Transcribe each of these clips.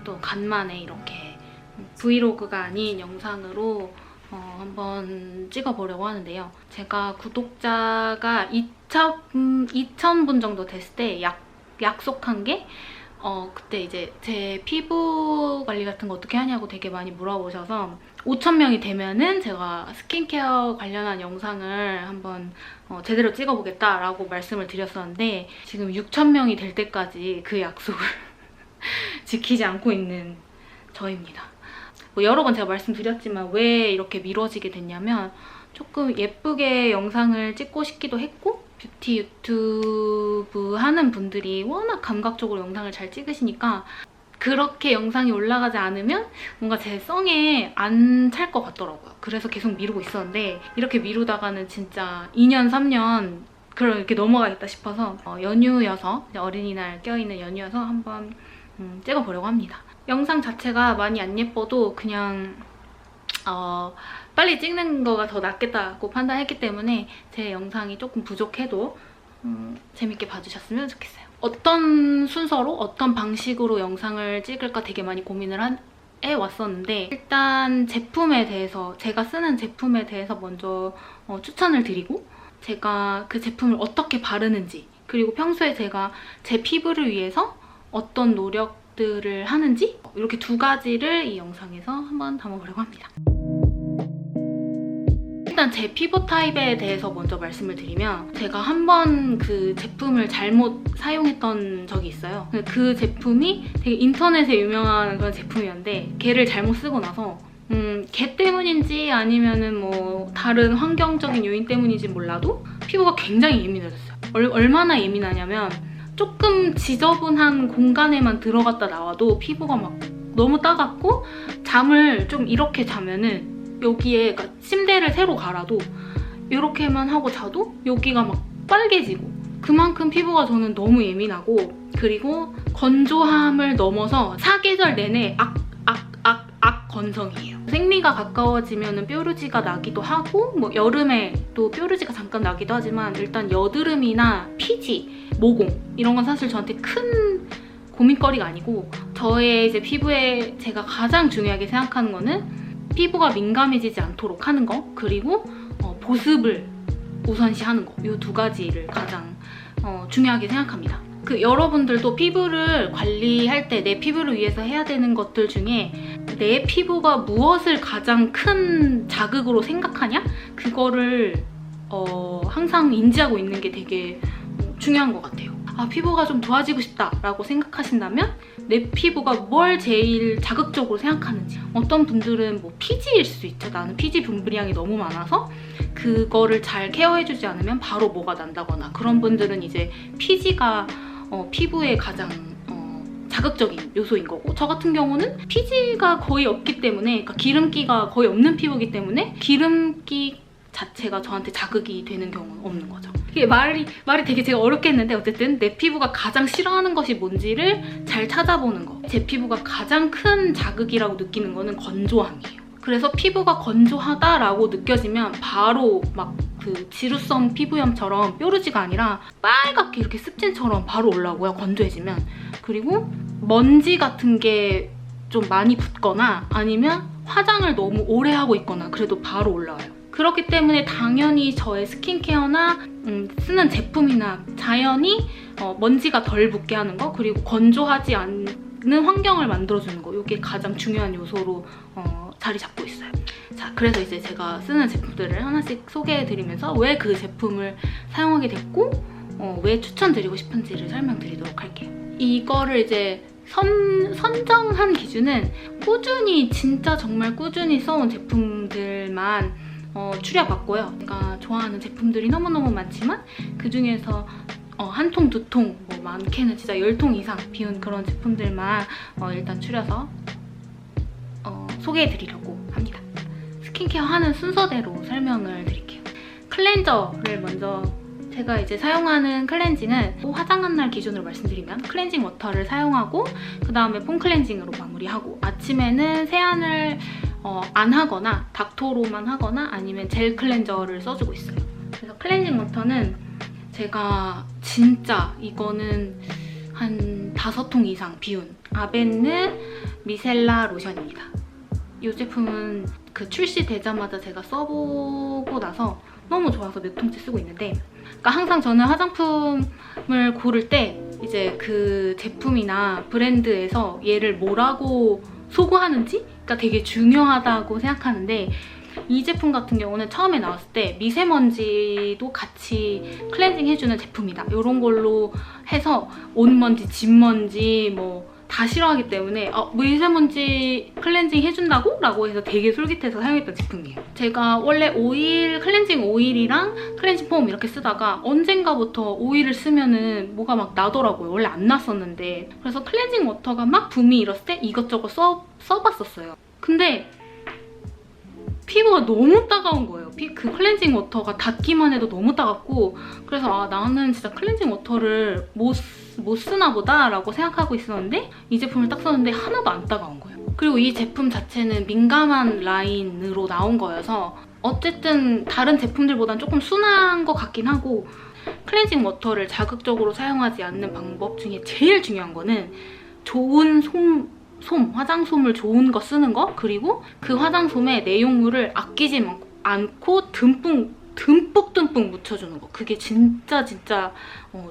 또 간만에 이렇게 브이로그가 아닌 영상으로 한번 찍어보려고 하는데요. 제가 구독자가 2,000분 정도 됐을 때 약속한 게 그때 이제 제 피부 관리 같은 거 어떻게 하냐고 되게 많이 물어보셔서 5,000명이 되면은 제가 스킨케어 관련한 영상을 한번 제대로 찍어보겠다라고 말씀을 드렸었는데 지금 6,000명이 될 때까지 그 약속을 지키지 않고 있는 저입니다. 뭐 여러 번 제가 말씀드렸지만 왜 이렇게 미뤄지게 됐냐면 조금 예쁘게 영상을 찍고 싶기도 했고 뷰티 유튜브 하는 분들이 워낙 감각적으로 영상을 잘 찍으시니까 그렇게 영상이 올라가지 않으면 뭔가 제 성에 안 찰 것 같더라고요. 그래서 계속 미루고 있었는데 이렇게 미루다가는 진짜 2년, 3년 그렇게 넘어가겠다 싶어서 연휴여서 어린이날 껴있는 연휴여서 한번 찍어보려고 합니다. 영상 자체가 많이 안 예뻐도 그냥 빨리 찍는 거가 더 낫겠다고 판단했기 때문에 제 영상이 조금 부족해도 재밌게 봐주셨으면 좋겠어요. 어떤 순서로 어떤 방식으로 영상을 찍을까 되게 많이 고민을 해왔었는데 일단 제품에 대해서 제가 쓰는 제품에 대해서 먼저 추천을 드리고 제가 그 제품을 어떻게 바르는지 그리고 평소에 제가 제 피부를 위해서 어떤 노력들을 하는지 이렇게 두 가지를 이 영상에서 한번 담아보려고 합니다. 일단 제 피부 타입에 대해서 먼저 말씀을 드리면 제가 한번 그 제품을 잘못 사용했던 적이 있어요. 그 제품이 되게 인터넷에 유명한 그런 제품이었는데 걔를 잘못 쓰고 나서 걔 때문인지 아니면은 뭐 다른 환경적인 요인 때문인지 몰라도 피부가 굉장히 예민해졌어요. 얼마나 예민하냐면 조금 지저분한 공간에만 들어갔다 나와도 피부가 막 너무 따갑고 잠을 좀 이렇게 자면은 여기에 그러니까 침대를 새로 갈아도 이렇게만 하고 자도 여기가 막 빨개지고 그만큼 피부가 저는 너무 예민하고 그리고 건조함을 넘어서 사계절 내내 건성이에요. 생리가 가까워지면 뾰루지가 나기도 하고 뭐 여름에 또 뾰루지가 잠깐 나기도 하지만 일단 여드름이나 피지, 모공 이런 건 사실 저한테 큰 고민거리가 아니고 저의 이제 피부에 제가 가장 중요하게 생각하는 거는 피부가 민감해지지 않도록 하는 거 그리고 보습을 우선시하는 거 이 두 가지를 가장 중요하게 생각합니다. 여러분들도 피부를 관리할 때 내 피부를 위해서 해야 되는 것들 중에 내 피부가 무엇을 가장 큰 자극으로 생각하냐? 그거를 항상 인지하고 있는 게 되게 중요한 것 같아요. 피부가 좀 좋아지고 싶다라고 생각하신다면 내 피부가 뭘 제일 자극적으로 생각하는지 어떤 분들은 뭐 피지일 수 있죠. 나는 피지 분비량이 너무 많아서 그거를 잘 케어해주지 않으면 바로 뭐가 난다거나 그런 분들은 이제 피지가 피부에 가장 자극적인 요소인 거고 저 같은 경우는 피지가 거의 없기 때문에 그러니까 기름기가 거의 없는 피부이기 때문에 기름기 자체가 저한테 자극이 되는 경우는 없는 거죠. 이게 말이 되게 제가 어렵게 했는데 어쨌든 내 피부가 가장 싫어하는 것이 뭔지를 잘 찾아보는 거. 제 피부가 가장 큰 자극이라고 느끼는 거는 건조함이에요. 그래서 피부가 건조하다라고 느껴지면 바로 막 그 지루성 피부염처럼 뾰루지가 아니라 빨갛게 이렇게 습진처럼 바로 올라오고요. 건조해지면. 그리고 먼지 같은 게 좀 많이 붙거나 아니면 화장을 너무 오래 하고 있거나 그래도 바로 올라와요. 그렇기 때문에 당연히 저의 스킨케어나 쓰는 제품이나 자연히 먼지가 덜 붙게 하는 거 그리고 건조하지 않는 환경을 만들어주는 거 이게 가장 중요한 요소로 자리 잡고 있어요. 자, 그래서 이제 제가 쓰는 제품들을 하나씩 소개해드리면서 왜 그 제품을 사용하게 됐고 왜 추천드리고 싶은지를 설명드리도록 할게요. 이거를 이제 선정한 기준은 꾸준히 진짜 정말 꾸준히 써온 제품들만 추려봤고요. 제가 좋아하는 제품들이 너무너무 많지만 그중에서 한 통, 두 통, 뭐 많게는 진짜 10통 이상 비운 그런 제품들만 일단 추려서 소개해드리려고 합니다. 스킨케어 하는 순서대로 설명을 드릴게요. 클렌저를 먼저 제가 이제 사용하는 클렌징은 화장한 날 기준으로 말씀드리면 클렌징 워터를 사용하고 그 다음에 폼 클렌징으로 마무리하고 아침에는 세안을 안 하거나 닥토로만 하거나 아니면 젤 클렌저를 써주고 있어요. 그래서 클렌징 워터는 제가 진짜 이거는 한 5통 이상 비운 아벤느 미셀라 로션입니다. 이 제품은 그 출시되자마자 제가 써보고 나서 너무 좋아서 몇 통째 쓰고 있는데, 그러니까 항상 저는 화장품을 고를 때 이제 그 제품이나 브랜드에서 얘를 뭐라고 소구하는지가 되게 중요하다고 생각하는데, 이 제품 같은 경우는 처음에 나왔을 때 미세먼지도 같이 클렌징 해주는 제품이다, 이런 걸로 해서 온먼지, 집먼지 뭐 다 싫어하기 때문에 미세먼지 클렌징 해준다고? 라고 해서 되게 솔깃해서 사용했던 제품이에요. 제가 원래 오일, 클렌징 오일이랑 클렌징 폼 이렇게 쓰다가 언젠가부터 오일을 쓰면은 뭐가 막 나더라고요. 원래 안 났었는데. 그래서 클렌징 워터가 막 붐이 일었을 때 이것저것 써봤었어요. 근데 피부가 너무 따가운 거예요. 그 클렌징 워터가 닿기만 해도 너무 따갑고, 그래서 나는 진짜 클렌징 워터를 못 쓰나 보다 라고 생각하고 있었는데, 이 제품을 딱 썼는데 하나도 안 따가운 거예요. 그리고 이 제품 자체는 민감한 라인으로 나온 거여서 어쨌든 다른 제품들보다는 조금 순한 것 같긴 하고, 클렌징 워터를 자극적으로 사용하지 않는 방법 중에 제일 중요한 거는 좋은 화장솜을 좋은 거 쓰는 거, 그리고 그 화장솜에 내용물을 아끼지 않고 듬뿍 묻혀주는 거. 그게 진짜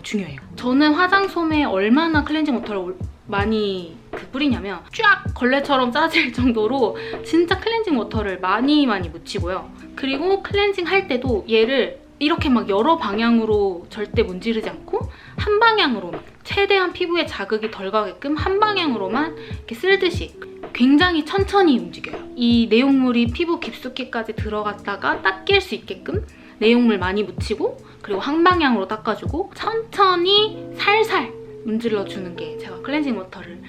중요해요. 저는 화장솜에 얼마나 클렌징 워터를 많이 뿌리냐면 쫙 걸레처럼 짜질 정도로 진짜 클렌징 워터를 많이 묻히고요. 그리고 클렌징 할 때도 얘를 이렇게 막 여러 방향으로 절대 문지르지 않고 한 방향으로만, 최대한 피부에 자극이 덜 가게끔 한 방향으로만 이렇게 쓸듯이 굉장히 천천히 움직여요. 이 내용물이 피부 깊숙이까지 들어갔다가 닦일 수 있게끔 내용물 많이 묻히고, 그리고 한 방향으로 닦아주고 천천히 살살 문질러주는 게 제가 클렌징 워터를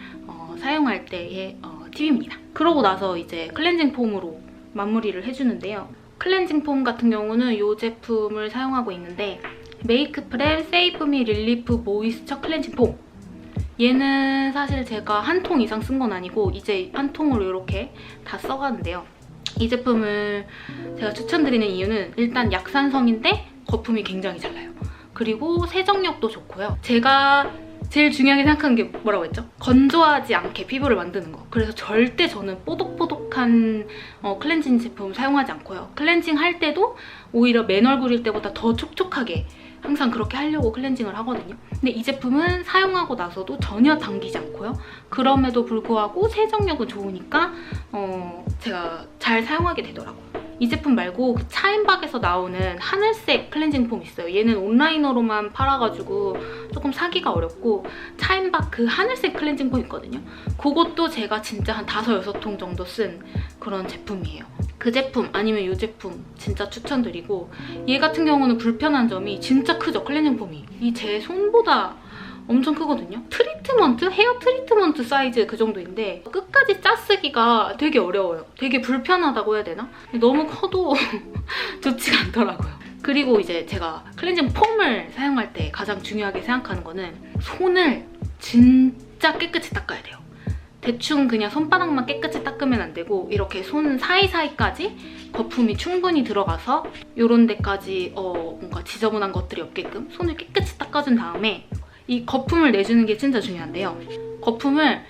사용할 때의 팁입니다. 그러고 나서 이제 클렌징 폼으로 마무리를 해주는데요. 클렌징 폼 같은 경우는 이 제품을 사용하고 있는데, 메이크프렘 세이프미 릴리프 모이스처 클렌징 폼. 얘는 사실 제가 한 통 이상 쓴 건 아니고 이제 한 통으로 이렇게 다 써가는데요. 이 제품을 제가 추천드리는 이유는 일단 약산성인데 거품이 굉장히 잘 나요. 그리고 세정력도 좋고요. 제가 제일 중요하게 생각하는 게 뭐라고 했죠? 건조하지 않게 피부를 만드는 거. 그래서 절대 저는 뽀독뽀독한 클렌징 제품 사용하지 않고요. 클렌징 할 때도 오히려 맨 얼굴일 때보다 더 촉촉하게 항상 그렇게 하려고 클렌징을 하거든요. 근데 이 제품은 사용하고 나서도 전혀 당기지 않고요. 그럼에도 불구하고 세정력은 좋으니까 제가 잘 사용하게 되더라고요. 이 제품 말고 그 차인박에서 나오는 하늘색 클렌징 폼 있어요. 얘는 온라인으로만 팔아가지고 조금 사기가 어렵고, 차인박 그 하늘색 클렌징 폼 있거든요. 그것도 제가 진짜 한 5, 6통 정도 쓴 그런 제품이에요. 그 제품 아니면 이 제품 진짜 추천드리고, 얘 같은 경우는 불편한 점이 진짜 크죠, 클렌징 폼이. 이 제 손보다 엄청 크거든요. 헤어 트리트먼트 사이즈 그 정도인데 끝까지 짜쓰기가 되게 어려워요. 되게 불편하다고 해야 되나? 너무 커도 좋지가 않더라고요. 그리고 이제 제가 클렌징 폼을 사용할 때 가장 중요하게 생각하는 거는 손을 진짜 깨끗이 닦아야 돼요. 대충 그냥 손바닥만 깨끗이 닦으면 안 되고, 이렇게 손 사이사이까지 거품이 충분히 들어가서 이런 데까지 뭔가 지저분한 것들이 없게끔 손을 깨끗이 닦아준 다음에 이 거품을 내주는 게 진짜 중요한데요. 거품을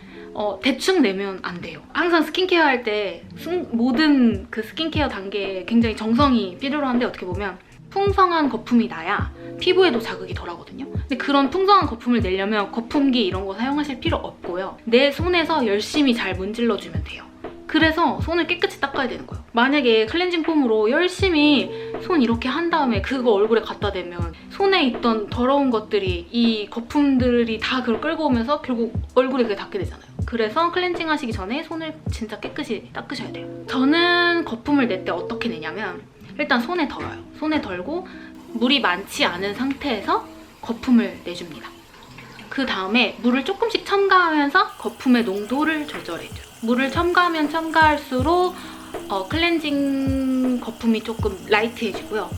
대충 내면 안 돼요. 항상 스킨케어 할 때 모든 그 스킨케어 단계에 굉장히 정성이 필요로 한데, 어떻게 보면 풍성한 거품이 나야 피부에도 자극이 덜 하거든요. 근데 그런 풍성한 거품을 내려면 거품기 이런 거 사용하실 필요 없고요. 내 손에서 열심히 잘 문질러주면 돼요. 그래서 손을 깨끗이 닦아야 되는 거예요. 만약에 클렌징 폼으로 열심히 손 이렇게 한 다음에 그거 얼굴에 갖다 대면 손에 있던 더러운 것들이, 이 거품들이 다 그걸 끌고 오면서 결국 얼굴에 그게 닿게 되잖아요. 그래서 클렌징 하시기 전에 손을 진짜 깨끗이 닦으셔야 돼요. 저는 거품을 낼 때 어떻게 내냐면, 일단 손에 덜어요. 손에 덜고 물이 많지 않은 상태에서 거품을 내줍니다. 그 다음에 물을 조금씩 첨가하면서 거품의 농도를 조절해줘요. 물을 첨가하면 첨가할수록 클렌징 거품이 조금 라이트해지고요.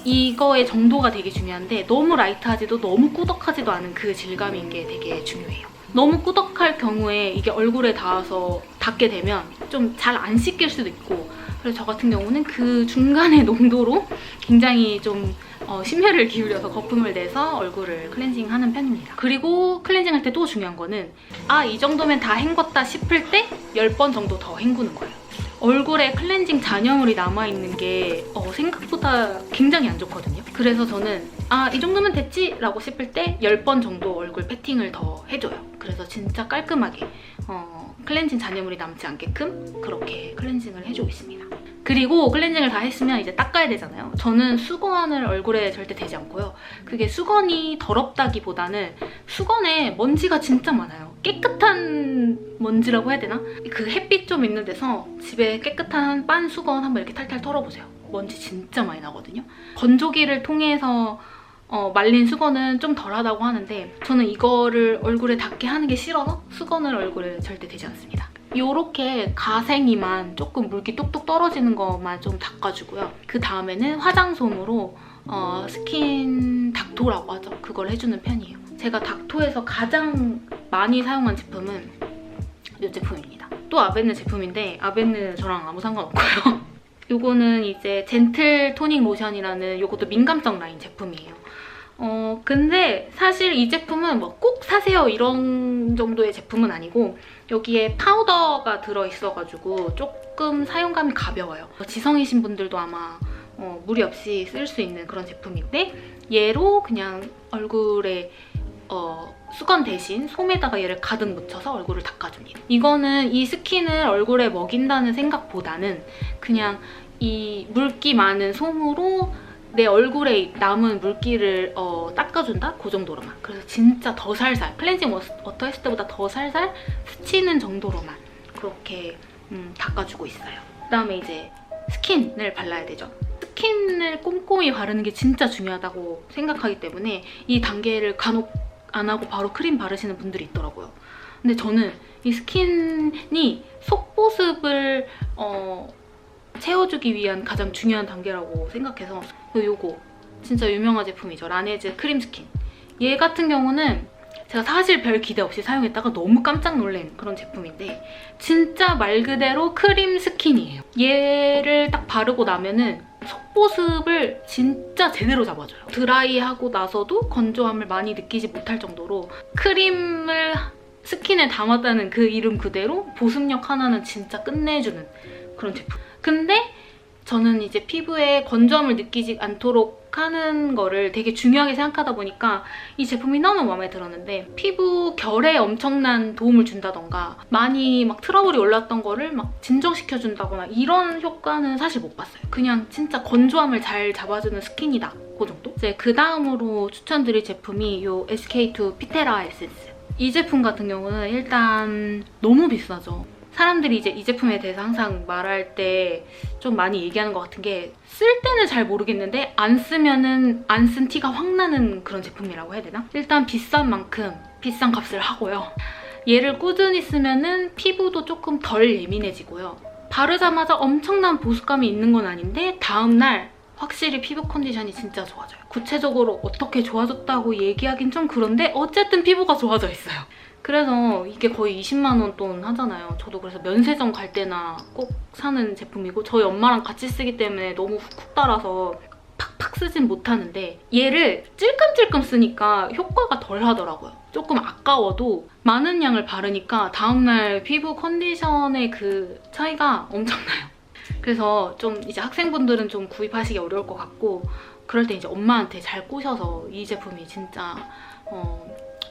이거의 정도가 되게 중요한데, 너무 라이트하지도 너무 꾸덕하지도 않은 그 질감인 게 되게 중요해요. 너무 꾸덕할 경우에 이게 얼굴에 닿게 되면 좀 잘 안 씻길 수도 있고, 그래서 저 같은 경우는 그 중간의 농도로 굉장히 좀 심혈을 기울여서 거품을 내서 얼굴을 클렌징하는 편입니다. 그리고 클렌징할 때 또 중요한 거는 이 정도면 다 헹궜다 싶을 때 10번 정도 더 헹구는 거예요. 얼굴에 클렌징 잔여물이 남아있는 게 생각보다 굉장히 안 좋거든요. 그래서 저는 이 정도면 됐지? 라고 싶을 때 10번 정도 얼굴 패팅을 더 해줘요. 그래서 진짜 깔끔하게 클렌징 잔여물이 남지 않게끔 그렇게 클렌징을 해주고 있습니다. 그리고 클렌징을 다 했으면 이제 닦아야 되잖아요. 저는 수건을 얼굴에 절대 대지 않고요. 그게 수건이 더럽다기보다는 수건에 먼지가 진짜 많아요. 깨끗한 먼지라고 해야 되나? 그 햇빛 좀 있는 데서 집에 깨끗한 빤 수건 한번 이렇게 탈탈 털어보세요. 먼지 진짜 많이 나거든요. 건조기를 통해서 말린 수건은 좀 덜하다고 하는데 저는 이거를 얼굴에 닿게 하는 게 싫어서 수건을 얼굴에 절대 대지 않습니다. 요렇게 가생이만 조금 물기 뚝뚝 떨어지는 것만 좀 닦아주고요. 그 다음에는 화장솜으로 스킨 닥토라고 하죠. 그걸 해주는 편이에요. 제가 닥토에서 가장 많이 사용한 제품은 이 제품입니다. 또 아베느 제품인데 아베느 저랑 아무 상관없고요. 요거는 이제 젠틀 토닝 로션이라는 요것도 민감성 라인 제품이에요. 근데 사실 이 제품은 뭐 꼭 사세요 이런 정도의 제품은 아니고 여기에 파우더가 들어있어가지고 조금 사용감이 가벼워요. 지성이신 분들도 아마 무리 없이 쓸 수 있는 그런 제품인데 얘로 그냥 얼굴에 수건 대신 솜에다가 얘를 가득 묻혀서 얼굴을 닦아줍니다. 이거는 이 스킨을 얼굴에 먹인다는 생각보다는 그냥 이 물기 많은 솜으로 내 얼굴에 남은 물기를 닦아준다? 그 정도로만. 그래서 진짜 더 살살, 클렌징 워터 했을 때보다 더 살살 스치는 정도로만 그렇게 닦아주고 있어요. 그다음에 이제 스킨을 발라야 되죠. 스킨을 꼼꼼히 바르는 게 진짜 중요하다고 생각하기 때문에 이 단계를 간혹 안 하고 바로 크림 바르시는 분들이 있더라고요. 근데 저는 이 스킨이 속보습을 채워주기 위한 가장 중요한 단계라고 생각해서 요거 진짜 유명한 제품이죠. 라네즈 크림 스킨. 얘 같은 경우는 제가 사실 별 기대 없이 사용했다가 너무 깜짝 놀란 그런 제품인데 진짜 말 그대로 크림 스킨이에요. 얘를 딱 바르고 나면은 속보습을 진짜 제대로 잡아줘요. 드라이하고 나서도 건조함을 많이 느끼지 못할 정도로 크림을 스킨에 담았다는 그 이름 그대로 보습력 하나는 진짜 끝내주는 그런 제품. 근데 저는 이제 피부에 건조함을 느끼지 않도록 하는 거를 되게 중요하게 생각하다 보니까 이 제품이 너무 마음에 들었는데 피부 결에 엄청난 도움을 준다던가 많이 막 트러블이 올랐던 거를 막 진정시켜준다거나 이런 효과는 사실 못 봤어요. 그냥 진짜 건조함을 잘 잡아주는 스킨이다. 그 정도? 이제 그 다음으로 추천드릴 제품이 이 SK2 피테라 에센스. 이 제품 같은 경우는 일단 너무 비싸죠. 사람들이 이제 이 제품에 대해서 항상 말할 때 좀 많이 얘기하는 것 같은 게 쓸 때는 잘 모르겠는데 안 쓰면은 안 쓴 티가 확 나는 그런 제품이라고 해야 되나? 일단 비싼 만큼 비싼 값을 하고요. 얘를 꾸준히 쓰면은 피부도 조금 덜 예민해지고요. 바르자마자 엄청난 보습감이 있는 건 아닌데 다음날 확실히 피부 컨디션이 진짜 좋아져요. 구체적으로 어떻게 좋아졌다고 얘기하긴 좀 그런데 어쨌든 피부가 좋아져 있어요. 그래서 이게 거의 20만 원 돈 하잖아요. 저도 그래서 면세점 갈 때나 꼭 사는 제품이고 저희 엄마랑 같이 쓰기 때문에 너무 훅훅 따라서 팍팍 쓰진 못하는데 얘를 찔끔찔끔 쓰니까 효과가 덜 하더라고요. 조금 아까워도 많은 양을 바르니까 다음날 피부 컨디션의 그 차이가 엄청나요. 그래서 좀 이제 학생분들은 좀 구입하시기 어려울 것 같고 그럴 때 이제 엄마한테 잘 꼬셔서 이 제품이 진짜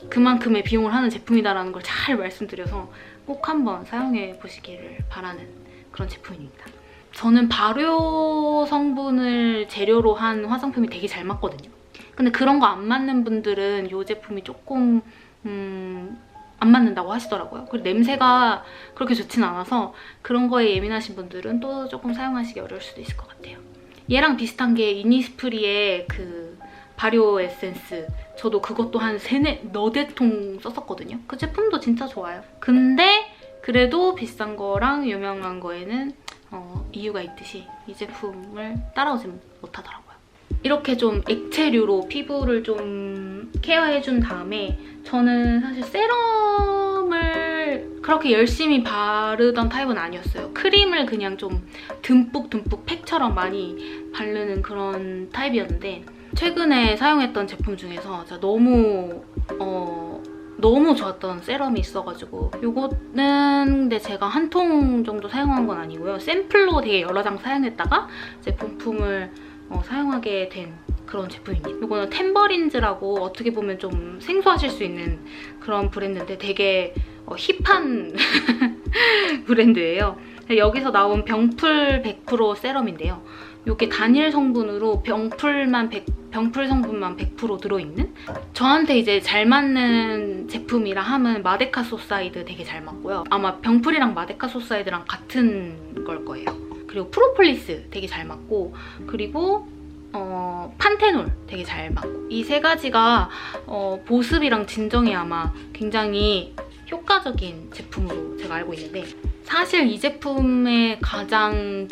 그만큼의 비용을 하는 제품이다라는 걸 잘 말씀드려서 꼭 한번 사용해 보시기를 바라는 그런 제품입니다. 저는 발효 성분을 재료로 한 화장품이 되게 잘 맞거든요. 근데 그런 거 안 맞는 분들은 이 제품이 조금 안 맞는다고 하시더라고요. 그리고 냄새가 그렇게 좋진 않아서 그런 거에 예민하신 분들은 또 조금 사용하시기 어려울 수도 있을 것 같아요. 얘랑 비슷한 게 이니스프리의 그 발효 에센스. 저도 그것도 한 4대 통 썼었거든요. 그 제품도 진짜 좋아요. 근데 그래도 비싼 거랑 유명한 거에는 이유가 있듯이 이 제품을 따라오지 못하더라고요. 이렇게 좀 액체류로 피부를 좀 케어해준 다음에 저는 사실 세럼을 그렇게 열심히 바르던 타입은 아니었어요. 크림을 그냥 좀 듬뿍듬뿍 팩처럼 많이 바르는 그런 타입이었는데 최근에 사용했던 제품 중에서 진짜 너무 좋았던 세럼이 있어가지고 이거는 근데 제가 한 통 정도 사용한 건 아니고요. 샘플로 되게 여러 장 사용했다가 이제 본품을 사용하게 된 그런 제품입니다. 이거는 템버린즈라고 어떻게 보면 좀 생소하실 수 있는 그런 브랜드인데 되게 힙한 브랜드예요. 여기서 나온 병풀 100% 세럼인데요. 이게 단일 성분으로 병풀 성분만 100% 들어있는? 저한테 이제 잘 맞는 제품이라 함은 마데카 소사이드 되게 잘 맞고요. 아마 병풀이랑 마데카 소사이드랑 같은 걸 거예요. 그리고 프로폴리스 되게 잘 맞고, 그리고 판테놀 되게 잘 맞고, 이 세 가지가 보습이랑 진정에 아마 굉장히 효과적인 제품으로 제가 알고 있는데, 사실 이 제품의 가장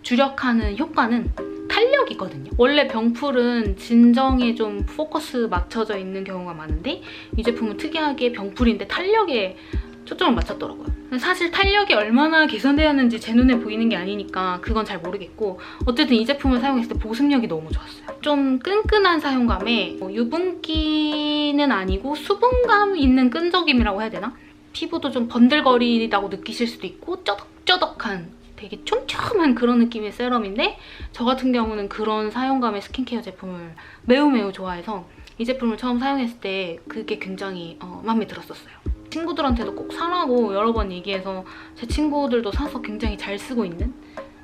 주력하는 효과는 탄력이거든요. 원래 병풀은 진정에 좀 포커스 맞춰져 있는 경우가 많은데 이 제품은 특이하게 병풀인데 탄력에 초점을 맞췄더라고요. 사실 탄력이 얼마나 개선되었는지 제 눈에 보이는 게 아니니까 그건 잘 모르겠고, 어쨌든 이 제품을 사용했을 때 보습력이 너무 좋았어요. 좀 끈끈한 사용감에 유분기는 아니고 수분감 있는 끈적임이라고 해야 되나? 피부도 좀 번들거리다고 느끼실 수도 있고 쩌덕쩌덕한 되게 촘촘한 그런 느낌의 세럼인데, 저 같은 경우는 그런 사용감의 스킨케어 제품을 매우 좋아해서 이 제품을 처음 사용했을 때 그게 굉장히 마음에 들었었어요. 친구들한테도 꼭 사라고 여러 번 얘기해서 제 친구들도 사서 굉장히 잘 쓰고 있는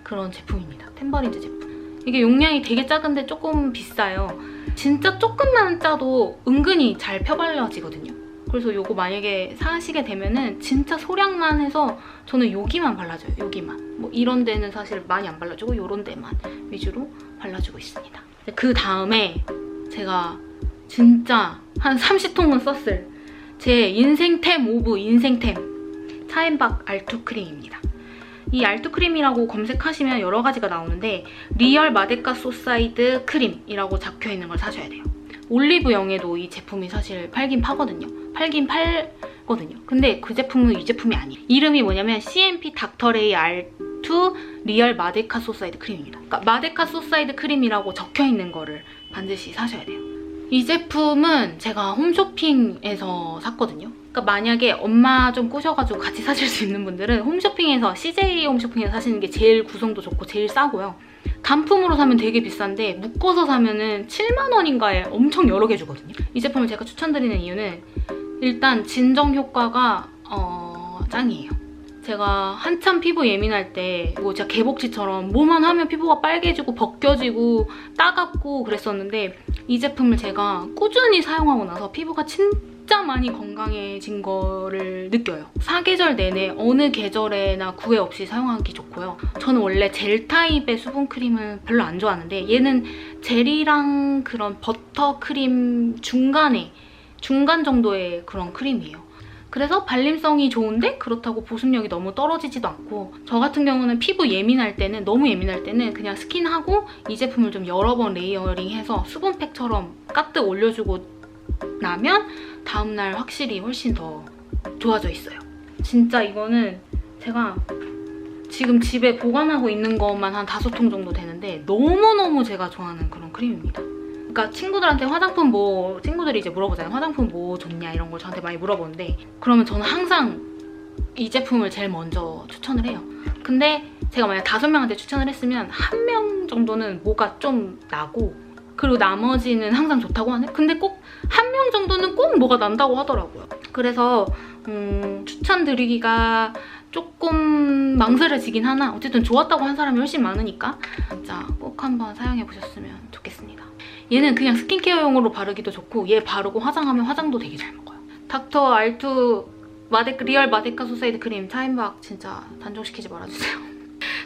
그런 제품입니다. 템버린즈 제품. 이게 용량이 되게 작은데 조금 비싸요. 진짜 조금만 짜도 은근히 잘 펴발라지거든요. 그래서 이거 만약에 사시게 되면은 진짜 소량만 해서 저는 여기만 발라줘요. 여기만. 뭐 이런 데는 사실 많이 안 발라주고 이런 데만 위주로 발라주고 있습니다. 그 다음에 제가 진짜 한 30통은 썼을 제 인생템 오브 인생템 차앤박 알투 크림입니다. 이 알투 크림이라고 검색하시면 여러 가지가 나오는데 리얼 마데카 소사이드 크림이라고 적혀있는 걸 사셔야 돼요. 올리브영에도 이 제품이 사실 팔긴 팔거든요. 근데 그 제품은 이 제품이 아니에요. 이름이 뭐냐면 CMP 닥터레이 R2 리얼 마데카 소사이드 크림입니다. 그러니까 마데카 소사이드 크림이라고 적혀있는 거를 반드시 사셔야 돼요. 이 제품은 제가 홈쇼핑에서 샀거든요. 그러니까 만약에 엄마 좀 꼬셔가지고 같이 사실 수 있는 분들은 홈쇼핑에서 CJ 홈쇼핑에서 사시는 게 제일 구성도 좋고 제일 싸고요. 단품으로 사면 되게 비싼데 묶어서 사면은 7만 원인가에 엄청 여러 개 주거든요. 이 제품을 제가 추천드리는 이유는 일단 진정 효과가 짱이에요. 제가 한참 피부 예민할 때 뭐 진짜 개복치처럼 뭐만 하면 피부가 빨개지고 벗겨지고 따갑고 그랬었는데 이 제품을 제가 꾸준히 사용하고 나서 피부가 진짜 많이 건강해진 거를 느껴요. 사계절 내내 어느 계절에나 구애 없이 사용하기 좋고요. 저는 원래 젤 타입의 수분크림을 별로 안 좋아하는데 얘는 젤이랑 그런 버터 크림 중간 정도의 그런 크림이에요. 그래서 발림성이 좋은데 그렇다고 보습력이 너무 떨어지지도 않고, 저 같은 경우는 피부 예민할 때는 너무 예민할 때는 그냥 스킨하고 이 제품을 좀 여러 번 레이어링해서 수분팩처럼 가득 올려주고 나면 다음날 확실히 훨씬 더 좋아져 있어요. 진짜 이거는 제가 지금 집에 보관하고 있는 것만 한 5통 정도 되는데 너무너무 제가 좋아하는 그런 크림입니다. 그러니까 친구들한테 화장품 친구들이 이제 물어보잖아요. 화장품 뭐 좋냐 이런 걸 저한테 많이 물어보는데, 그러면 저는 항상 이 제품을 제일 먼저 추천을 해요. 근데 제가 만약 5명한테 추천을 했으면 1명 정도는 뭐가 좀 나고, 그리고 나머지는 항상 좋다고 하네? 근데 꼭 1명 정도는 꼭 뭐가 난다고 하더라고요. 그래서 추천드리기가 조금 망설여지긴 하나 어쨌든 좋았다고 한 사람이 훨씬 많으니까 진짜 꼭 한번 사용해보셨으면 좋겠습니다. 얘는 그냥 스킨케어용으로 바르기도 좋고 얘 바르고 화장하면 화장도 되게 잘 먹어요. 닥터 R2 리얼 마데카 소사이드 크림 차앤박 진짜 단종시키지 말아주세요.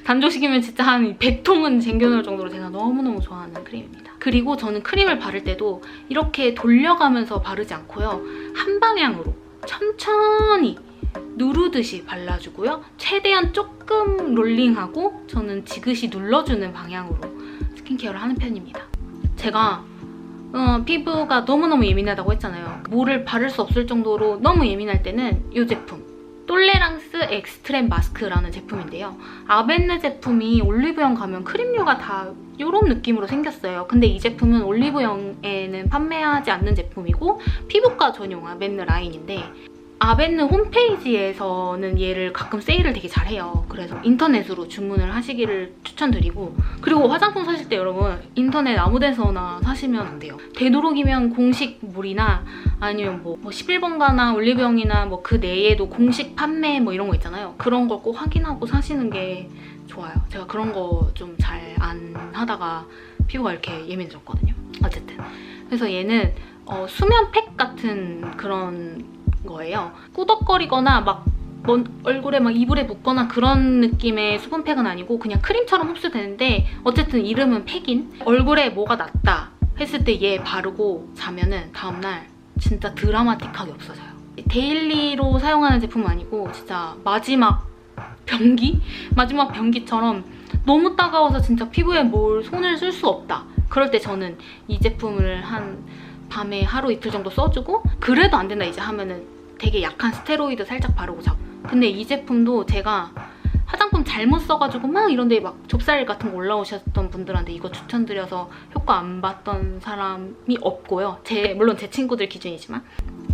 단종시키면 진짜 한 100통은 쟁겨놓을 정도로 제가 너무너무 좋아하는 크림입니다. 그리고 저는 크림을 바를 때도 이렇게 돌려가면서 바르지 않고요. 한 방향으로 천천히 누르듯이 발라주고요. 최대한 조금 롤링하고 저는 지그시 눌러주는 방향으로 스킨케어를 하는 편입니다. 제가 피부가 너무너무 예민하다고 했잖아요. 뭐를 바를 수 없을 정도로 너무 예민할 때는 이 제품 똘레랑스 엑스트렘 마스크라는 제품인데요. 아벤느 제품이 올리브영 가면 크림류가 다 이런 느낌으로 생겼어요. 근데 이 제품은 올리브영에는 판매하지 않는 제품이고 피부과 전용 아벤느 라인인데 아벤느 홈페이지에서는 얘를 가끔 세일을 되게 잘해요. 그래서 인터넷으로 주문을 하시기를 추천드리고, 그리고 화장품 사실 때 여러분 인터넷 아무 데서나 사시면 안 돼요. 되도록이면 공식 물이나 아니면 뭐 11번가나 올리브영이나 뭐 그 내에도 공식 판매 뭐 이런 거 있잖아요. 그런 걸 꼭 확인하고 사시는 게 좋아요. 제가 그런 거 좀 잘 안 하다가 피부가 이렇게 예민해졌거든요. 어쨌든 그래서 얘는 수면 팩 같은 그런 거예요. 꾸덕거리거나 막 얼굴에 막 이불에 묻거나 그런 느낌의 수분팩은 아니고 그냥 크림처럼 흡수되는데, 어쨌든 이름은 팩인, 얼굴에 뭐가 났다 했을 때 얘 바르고 자면은 다음날 진짜 드라마틱하게 없어져요. 데일리로 사용하는 제품은 아니고 진짜 마지막 변기처럼 너무 따가워서 진짜 피부에 뭘 손을 쓸 수 없다. 그럴 때 저는 이 제품을 밤에 하루 이틀 정도 써주고, 그래도 안 된다 이제 하면은 되게 약한 스테로이드 살짝 바르고 자고. 근데 이 제품도 제가 화장품 잘못 써가지고 막 이런데 막 좁쌀 같은 거 올라오셨던 분들한테 이거 추천드려서 효과 안 봤던 사람이 없고요. 물론 제 친구들 기준이지만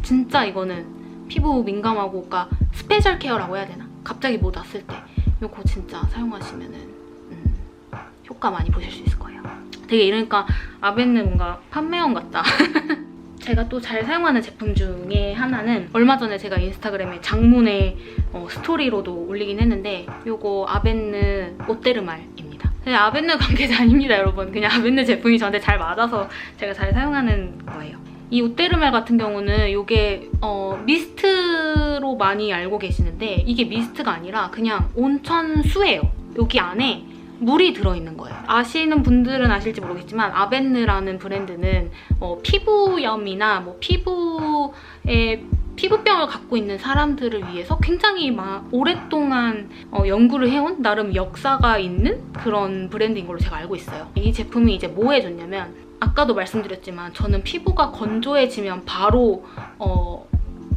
진짜 이거는 피부 민감하고, 그러니까 스페셜 케어라고 해야 되나? 갑자기 뭐 났을 때 이거 진짜 사용하시면은 효과 많이 보실 수 있을 거예요. 되게 이러니까 아벤느 뭔가 판매원 같다. 제가 또 잘 사용하는 제품 중에 하나는 얼마 전에 제가 인스타그램에 장문의 스토리로도 올리긴 했는데, 요거 아벤느 오테르말입니다. 그냥 아벤느 관계자 아닙니다, 여러분. 그냥 아벤느 제품이 저한테 잘 맞아서 제가 잘 사용하는 거예요. 이 오테르말 같은 경우는 이게 미스트로 많이 알고 계시는데 이게 미스트가 아니라 그냥 온천수예요. 여기 안에 물이 들어있는 거예요. 아시는 분들은 아실지 모르겠지만 아벤느라는 브랜드는 피부염이나 뭐 피부병을 갖고 있는 사람들을 위해서 굉장히 오랫동안 연구를 해온 나름 역사가 있는 그런 브랜드인 걸로 제가 알고 있어요. 이 제품이 이제 뭐 해줬냐면, 아까도 말씀드렸지만 저는 피부가 건조해지면 바로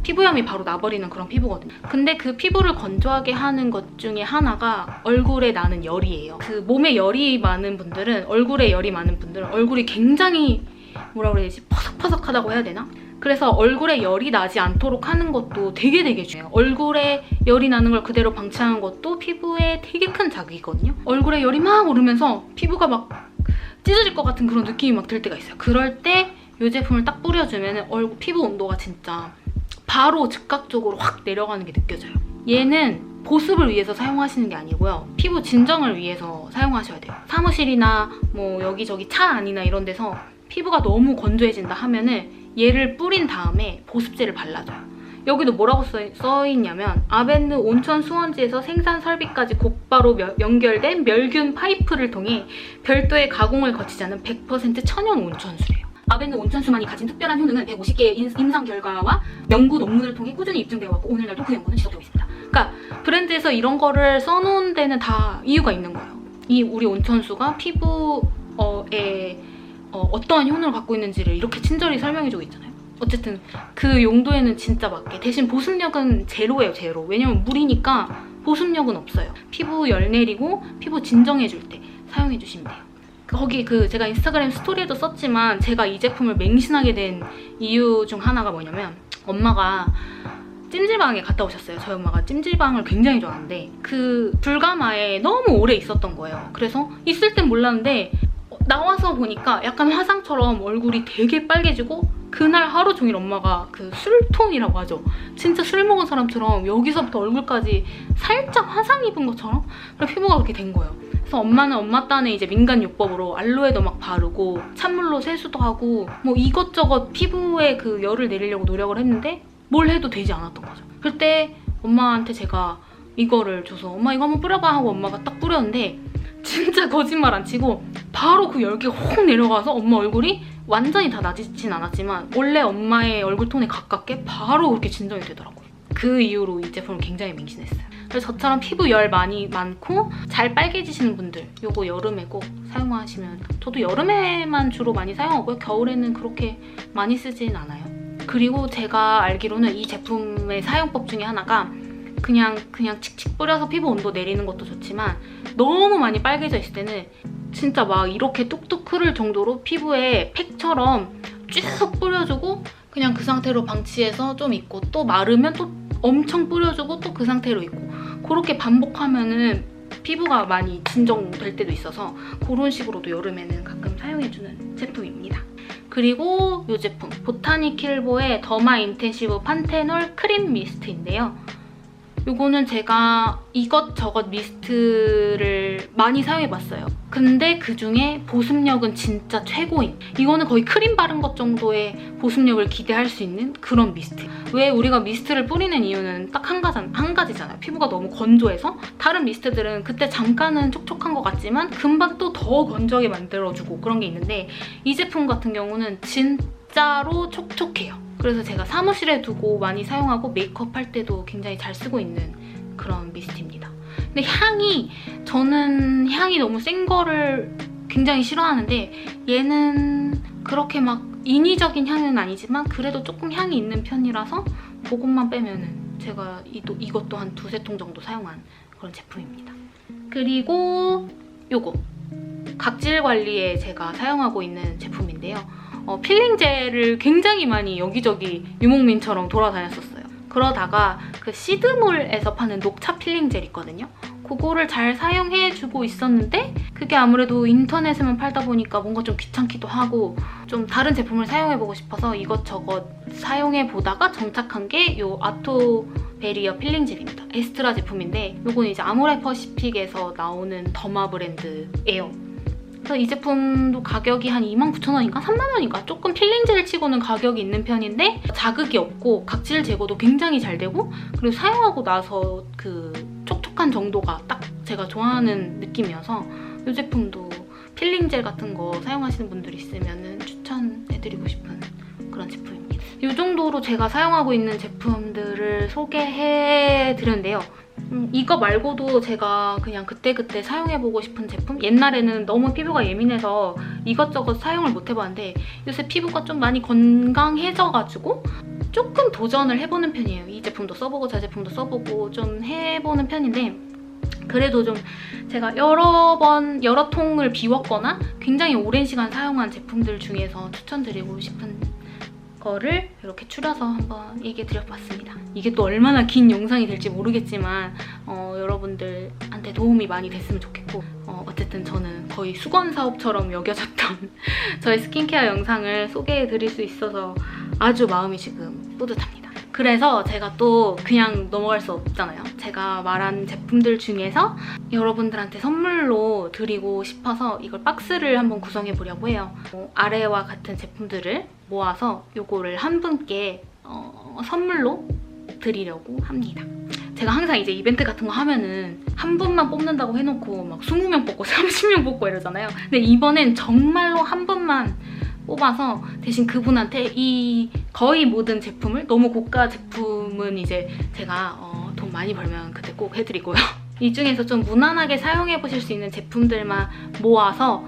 피부염이 바로 나버리는 그런 피부거든요. 근데 그 피부를 건조하게 하는 것 중에 하나가 얼굴에 나는 열이에요. 그 몸에 열이 많은 분들은, 얼굴에 열이 많은 분들은 얼굴이 굉장히 뭐라 그래야 되지? 퍼석퍼석하다고 해야 되나? 그래서 얼굴에 열이 나지 않도록 하는 것도 되게 중요해요. 얼굴에 열이 나는 걸 그대로 방치하는 것도 피부에 되게 큰 자극이거든요. 얼굴에 열이 막 오르면서 피부가 막 찢어질 것 같은 그런 느낌이 막 들 때가 있어요. 그럴 때 이 제품을 딱 뿌려주면 피부 온도가 진짜 바로 즉각적으로 확 내려가는 게 느껴져요. 얘는 보습을 위해서 사용하시는 게 아니고요. 피부 진정을 위해서 사용하셔야 돼요. 사무실이나 뭐 여기저기 차 안이나 이런 데서 피부가 너무 건조해진다 하면은 얘를 뿌린 다음에 보습제를 발라줘요. 여기도 뭐라고 써있냐면 아벤느 온천 수원지에서 생산 설비까지 곧바로 연결된 멸균 파이프를 통해 별도의 가공을 거치지 않은 100% 천연 온천수래요. 아벤느 온천수만이 가진 특별한 효능은 150개의 임상 결과와 연구 논문을 통해 꾸준히 입증되어 왔고 오늘날도 그 연구는 지속되고 있습니다. 그러니까 브랜드에서 이런 거를 써놓은 데는 다 이유가 있는 거예요. 이 우리 온천수가 피부에 어떠한 효능을 갖고 있는지를 이렇게 친절히 설명해주고 있잖아요. 어쨌든 그 용도에는 진짜 맞게. 대신 보습력은 제로예요, 제로. 왜냐면 물이니까 보습력은 없어요. 피부 열 내리고 피부 진정해줄 때 사용해주시면 돼요. 거기 제가 인스타그램 스토리에도 썼지만 제가 이 제품을 맹신하게 된 이유 중 하나가 뭐냐면, 엄마가 찜질방에 갔다 오셨어요. 저희 엄마가 찜질방을 굉장히 좋아하는데 그 불가마에 너무 오래 있었던 거예요. 그래서 있을 땐 몰랐는데 나와서 보니까 약간 화상처럼 얼굴이 되게 빨개지고, 그날 하루 종일 엄마가 그 술톤이라고 하죠. 진짜 술 먹은 사람처럼 여기서부터 얼굴까지 살짝 화상 입은 것처럼 피부가 그렇게 된 거예요. 그래서 엄마는 엄마 딴에 이제 민간 요법으로 알로에도 막 바르고 찬물로 세수도 하고 뭐 이것저것 피부에 그 열을 내리려고 노력을 했는데 뭘 해도 되지 않았던 거죠. 그때 엄마한테 제가 이거를 줘서 엄마 이거 한번 뿌려봐 하고 엄마가 딱 뿌렸는데 진짜 거짓말 안 치고 바로 그 열기가 확 내려가서 엄마 얼굴이 완전히 다 나지진 않았지만 원래 엄마의 얼굴 톤에 가깝게 바로 그렇게 진정이 되더라고요. 그 이후로 이 제품을 굉장히 맹신했어요. 그래서 저처럼 피부 열 많고 잘 빨개지시는 분들 이거 여름에 꼭 사용하시면, 저도 여름에만 주로 많이 사용하고요. 겨울에는 그렇게 많이 쓰진 않아요. 그리고 제가 알기로는 이 제품의 사용법 중에 하나가 그냥 칙칙 뿌려서 피부 온도 내리는 것도 좋지만 너무 많이 빨개져 있을 때는 진짜 막 이렇게 뚝뚝 흐를 정도로 피부에 팩처럼 쭉 뿌려주고 그냥 그 상태로 방치해서 좀 있고 또 마르면 또 엄청 뿌려주고 또 그 상태로 있고 그렇게 반복하면은 피부가 많이 진정될 때도 있어서 그런 식으로도 여름에는 가끔 사용해주는 제품입니다. 그리고 이 제품 보타니킬보의 더마 인텐시브 판테놀 크림 미스트인데요. 이거는 제가 이것저것 미스트를 많이 사용해봤어요. 근데 그중에 보습력은 진짜 최고인, 이거는 거의 크림 바른 것 정도의 보습력을 기대할 수 있는 그런 미스트. 왜 우리가 미스트를 뿌리는 이유는 딱 한 가지잖아요. 피부가 너무 건조해서. 다른 미스트들은 그때 잠깐은 촉촉한 것 같지만 금방 또 더 건조하게 만들어주고 그런 게 있는데 이 제품 같은 경우는 진짜로 촉촉해요. 그래서 제가 사무실에 두고 많이 사용하고 메이크업 할 때도 굉장히 잘 쓰고 있는 그런 미스트입니다. 근데 저는 향이 너무 센 거를 굉장히 싫어하는데 얘는 그렇게 막 인위적인 향은 아니지만 그래도 조금 향이 있는 편이라서 그것만 빼면은 제가 이것도 한 2-3통 정도 사용한 그런 제품입니다. 그리고 요거 각질 관리에 제가 사용하고 있는 제품인데요. 필링 젤을 굉장히 많이 여기저기 유목민처럼 돌아다녔었어요. 그러다가 그 시드몰에서 파는 녹차 필링 젤 있거든요. 그거를 잘 사용해주고 있었는데 그게 아무래도 인터넷에만 팔다 보니까 뭔가 좀 귀찮기도 하고 좀 다른 제품을 사용해보고 싶어서 이것저것 사용해보다가 정착한 게 이 아토베리어 필링 젤입니다. 에스트라 제품인데 이건 이제 아모레퍼시픽에서 나오는 더마 브랜드예요. 그래서 이 제품도 가격이 한 29,000원인가? 30,000원인가? 조금 필링 젤 치고는 가격이 있는 편인데 자극이 없고 각질 제거도 굉장히 잘 되고 그리고 사용하고 나서 그 촉촉한 정도가 딱 제가 좋아하는 느낌이어서 이 제품도 필링 젤 같은 거 사용하시는 분들 있으면 추천해드리고 싶은 그런 제품입니다. 이 정도로 제가 사용하고 있는 제품들을 소개해드렸는데요. 이거 말고도 제가 그냥 그때그때 사용해보고 싶은 제품? 옛날에는 너무 피부가 예민해서 이것저것 사용을 못 해봤는데 요새 피부가 좀 많이 건강해져가지고 조금 도전을 해보는 편이에요. 이 제품도 써보고 저 제품도 써보고 좀 해보는 편인데 그래도 좀 제가 여러 통을 비웠거나 굉장히 오랜 시간 사용한 제품들 중에서 추천드리고 싶은 거를 이렇게 추려서 한번 얘기해드려봤습니다. 이게 또 얼마나 긴 영상이 될지 모르겠지만 여러분들한테 도움이 많이 됐으면 좋겠고 어쨌든 저는 거의 수건사업처럼 여겨졌던 저의 스킨케어 영상을 소개해드릴 수 있어서 아주 마음이 지금 뿌듯합니다. 그래서 제가 또 그냥 넘어갈 수 없잖아요. 제가 말한 제품들 중에서 여러분들한테 선물로 드리고 싶어서 이걸 박스를 한번 구성해보려고 해요. 아래와 같은 제품들을 모아서 요거를 한 분께 선물로 드리려고 합니다. 제가 항상 이제 이벤트 같은 거 하면은 한 분만 뽑는다고 해놓고 막 20명 뽑고 30명 뽑고 이러잖아요. 근데 이번엔 정말로 한 분만 뽑아서 대신 그분한테 이 거의 모든 제품을, 너무 고가 제품은 이제 제가 돈 많이 벌면 그때 꼭 해드리고요. 이 중에서 좀 무난하게 사용해보실 수 있는 제품들만 모아서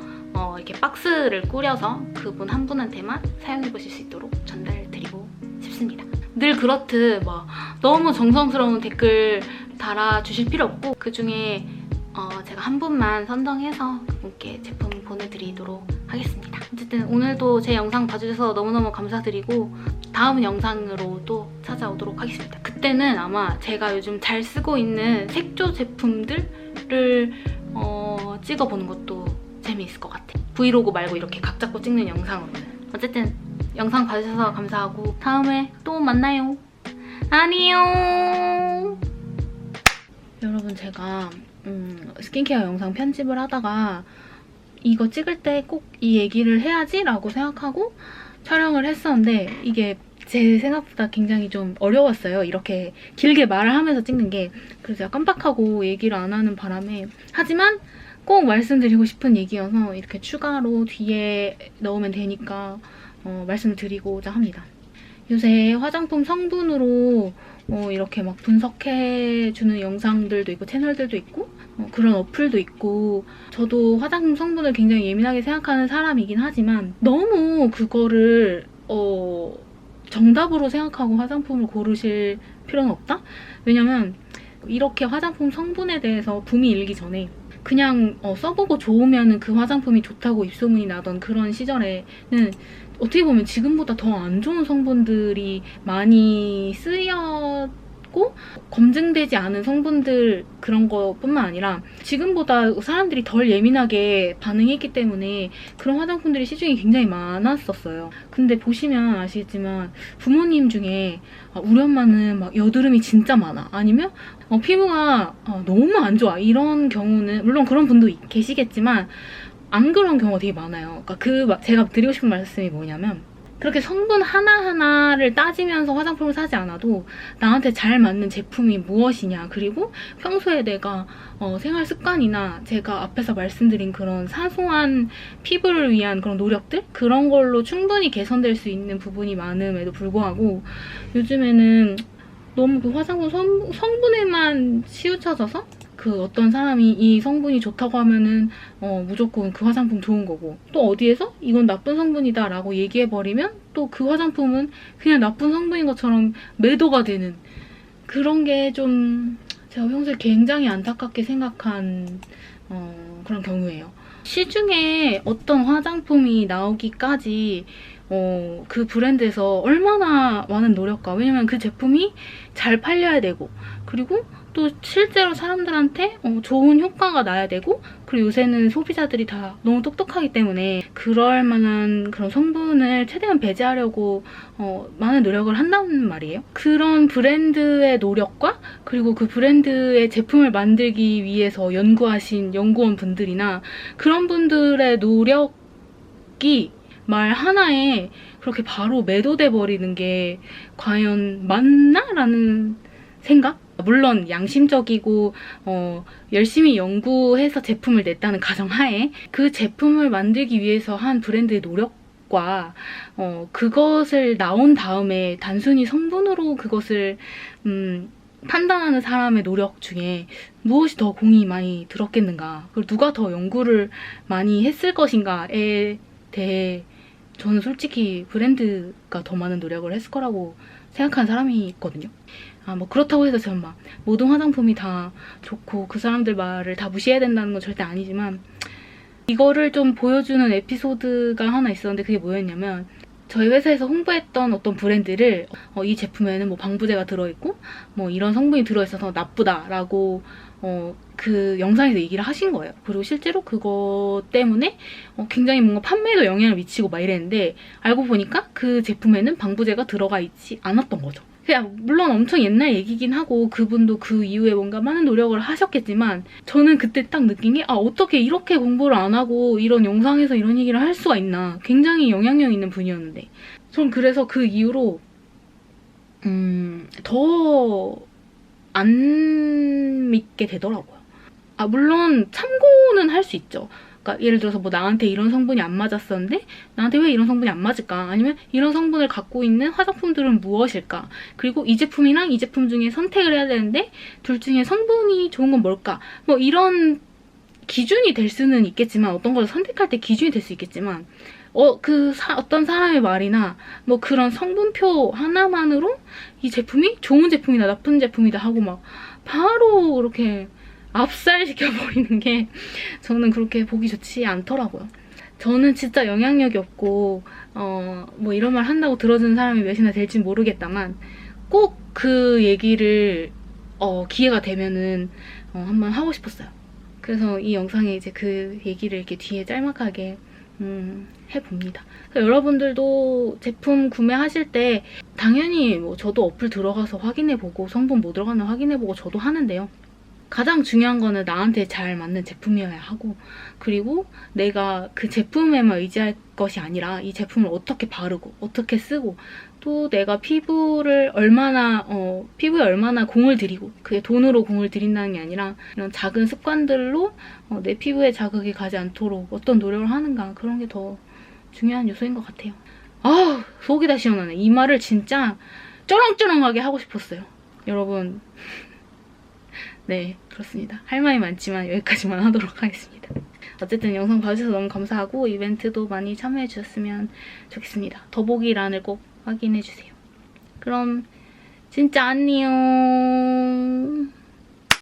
이렇게 박스를 꾸려서 그분 한 분한테만 사용해보실 수 있도록 전달드리고 싶습니다. 늘 그렇듯 뭐 너무 정성스러운 댓글 달아주실 필요 없고 그중에 제가 한 분만 선정해서 그분께 제품 보내드리도록 하겠습니다. 어쨌든 오늘도 제 영상 봐주셔서 너무너무 감사드리고 다음 영상으로 또 찾아오도록 하겠습니다. 그때는 아마 제가 요즘 잘 쓰고 있는 색조 제품들을 찍어보는 것도 재미있을 것 같아요. 브이로그 말고 이렇게 각 잡고 찍는 영상으로는. 어쨌든 영상 봐주셔서 감사하고 다음에 또 만나요. 안녕. 여러분, 제가 스킨케어 영상 편집을 하다가 이거 찍을 때 꼭 이 얘기를 해야지 라고 생각하고 촬영을 했었는데 이게 제 생각보다 굉장히 좀 어려웠어요. 이렇게 길게 말을 하면서 찍는 게. 그래서 제가 깜빡하고 얘기를 안 하는 바람에, 하지만 꼭 말씀드리고 싶은 얘기여서 이렇게 추가로 뒤에 넣으면 되니까 말씀드리고자 합니다. 요새 화장품 성분으로 이렇게 막 분석해주는 영상들도 있고 채널들도 있고 그런 어플도 있고, 저도 화장품 성분을 굉장히 예민하게 생각하는 사람이긴 하지만 너무 그거를 정답으로 생각하고 화장품을 고르실 필요는 없다? 왜냐면 이렇게 화장품 성분에 대해서 붐이 일기 전에 그냥 써보고 좋으면 그 화장품이 좋다고 입소문이 나던 그런 시절에는 어떻게 보면 지금보다 더 안 좋은 성분들이 많이 쓰였고 검증되지 않은 성분들 그런 것뿐만 아니라 지금보다 사람들이 덜 예민하게 반응했기 때문에 그런 화장품들이 시중에 굉장히 많았었어요. 근데 보시면 아시겠지만 부모님 중에 우리 엄마는 막 여드름이 진짜 많아, 아니면 피부가 너무 안 좋아, 이런 경우는 물론 그런 분도 계시겠지만 안 그런 경우가 되게 많아요. 그러니까 제가 드리고 싶은 말씀이 뭐냐면 그렇게 성분 하나하나를 따지면서 화장품을 사지 않아도 나한테 잘 맞는 제품이 무엇이냐, 그리고 평소에 내가 생활 습관이나 제가 앞에서 말씀드린 그런 사소한 피부를 위한 그런 노력들? 그런 걸로 충분히 개선될 수 있는 부분이 많음에도 불구하고 요즘에는 너무 그 화장품 성분에만 치우쳐져서 그 어떤 사람이 이 성분이 좋다고 하면은 무조건 그 화장품 좋은 거고, 또 어디에서 이건 나쁜 성분이다 라고 얘기해버리면 또 그 화장품은 그냥 나쁜 성분인 것처럼 매도가 되는 그런 게 좀 제가 평소에 굉장히 안타깝게 생각한 그런 경우예요. 시중에 어떤 화장품이 나오기까지 그 브랜드에서 얼마나 많은 노력과, 왜냐면 그 제품이 잘 팔려야 되고, 그리고 또 실제로 사람들한테 좋은 효과가 나야 되고, 그리고 요새는 소비자들이 다 너무 똑똑하기 때문에 그럴 만한 그런 성분을 최대한 배제하려고 많은 노력을 한단 말이에요. 그런 브랜드의 노력과 그리고 그 브랜드의 제품을 만들기 위해서 연구하신 연구원 분들이나 그런 분들의 노력이 말 하나에 그렇게 바로 매도돼 버리는 게 과연 맞나? 라는 생각? 물론 양심적이고 열심히 연구해서 제품을 냈다는 가정하에 그 제품을 만들기 위해서 한 브랜드의 노력과 그것을 나온 다음에 단순히 성분으로 그것을 판단하는 사람의 노력 중에 무엇이 더 공이 많이 들었겠는가, 그리고 누가 더 연구를 많이 했을 것인가에 대해 저는 솔직히 브랜드가 더 많은 노력을 했을 거라고 생각하는 사람이 있거든요. 뭐 그렇다고 해서 저는 막 모든 화장품이 다 좋고 그 사람들 말을 다 무시해야 된다는 건 절대 아니지만, 이거를 좀 보여주는 에피소드가 하나 있었는데 그게 뭐였냐면, 저희 회사에서 홍보했던 어떤 브랜드를 이 제품에는 뭐 방부제가 들어있고 뭐 이런 성분이 들어있어서 나쁘다라고 그 영상에서 얘기를 하신 거예요. 그리고 실제로 그거 때문에 굉장히 뭔가 판매에도 영향을 미치고 막 이랬는데, 알고 보니까 그 제품에는 방부제가 들어가 있지 않았던 거죠. 그냥 물론 엄청 옛날 얘기긴 하고 그분도 그 이후에 뭔가 많은 노력을 하셨겠지만, 저는 그때 딱 느낀 게 어떻게 이렇게 공부를 안 하고 이런 영상에서 이런 얘기를 할 수가 있나, 굉장히 영향력 있는 분이었는데. 전 그래서 그 이후로 더 안 믿게 되더라고요. 물론 참고는 할 수 있죠. 그러니까 예를 들어서 뭐 나한테 이런 성분이 안 맞았었는데 나한테 왜 이런 성분이 안 맞을까? 아니면 이런 성분을 갖고 있는 화장품들은 무엇일까? 그리고 이 제품이랑 이 제품 중에 선택을 해야 되는데 둘 중에 성분이 좋은 건 뭘까? 뭐 이런 기준이 될 수는 있겠지만, 어떤 걸 선택할 때 기준이 될 수 있겠지만 어떤 사람의 말이나 뭐 그런 성분표 하나만으로 이 제품이 좋은 제품이다 나쁜 제품이다 하고 막 바로 그렇게 압살시켜버리는 게 저는 그렇게 보기 좋지 않더라고요. 저는 진짜 영향력이 없고 뭐 이런 말 한다고 들어주는 사람이 몇이나 될지 모르겠다만 꼭 그 얘기를 기회가 되면은 한번 하고 싶었어요. 그래서 이 영상에 이제 그 얘기를 이렇게 뒤에 짤막하게 해봅니다. 여러분들도 제품 구매하실 때 당연히 뭐 저도 어플 들어가서 확인해보고 성분 뭐 들어가나 확인해보고 저도 하는데요. 가장 중요한 거는 나한테 잘 맞는 제품이어야 하고, 그리고 내가 그 제품에만 의지할 것이 아니라 이 제품을 어떻게 바르고 어떻게 쓰고, 또 내가 피부에 얼마나 공을 들이고, 그게 돈으로 공을 들인다는 게 아니라 이런 작은 습관들로 내 피부에 자극이 가지 않도록 어떤 노력을 하는가, 그런 게 더 중요한 요소인 것 같아요. 속이 다 시원하네. 이 말을 진짜 쩌렁쩌렁하게 하고 싶었어요. 여러분, 네, 그렇습니다. 할 말이 많지만 여기까지만 하도록 하겠습니다. 어쨌든 영상 봐주셔서 너무 감사하고 이벤트도 많이 참여해주셨으면 좋겠습니다. 더보기란을 꼭 확인해주세요. 그럼 진짜 안녕.